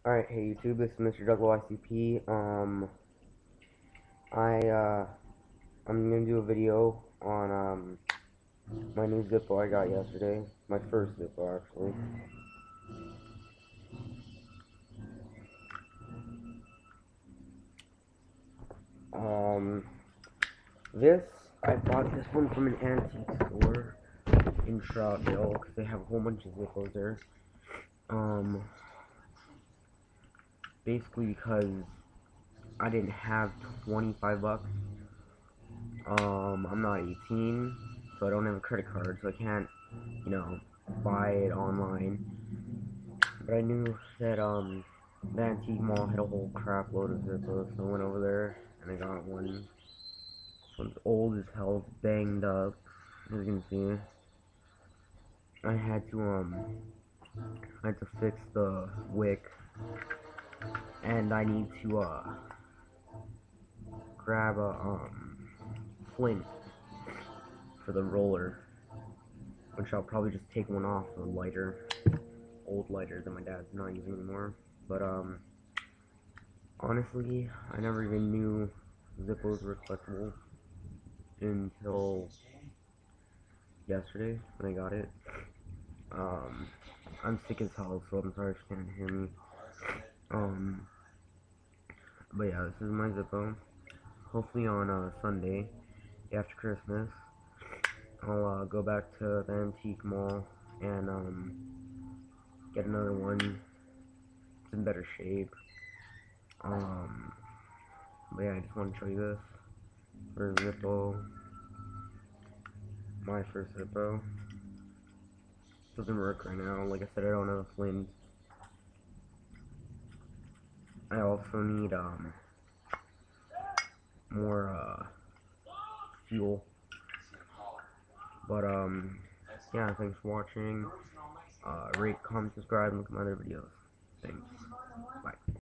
Alright, hey YouTube, this is Mr. Juggalo ICP. I'm gonna do a video on, my new zippo I got yesterday. My first zippo, actually. Um, this, I bought this one from an antique store in Troutdale, because they have a whole bunch of zippos there. Basically because I didn't have 25 bucks. I'm not 18, so I don't have a credit card, so I can't, buy it online. But I knew that, the antique mall had a whole crap load of zippos, so I went over there, and I got one. This one's old as hell, it's banged up, as you can see. I had to fix the wick, and I need to, grab a, flint for the roller, which I'll probably just take one off, a lighter, old lighter that my dad's not using anymore. But, honestly, I never even knew zippos were collectible until yesterday when I got it. I'm sick as hell, so I'm sorry if you can't hear me. But yeah, this is my zippo. Hopefully on Sunday, after Christmas, I'll go back to the antique mall and get another one. It's in better shape. But yeah, I just want to show you this for Zippo, my first Zippo. Doesn't work right now. Like I said, I don't have a flint. I also need more fuel. But yeah, thanks for watching. Rate, comment, subscribe, and look at my other videos. Thanks. Bye.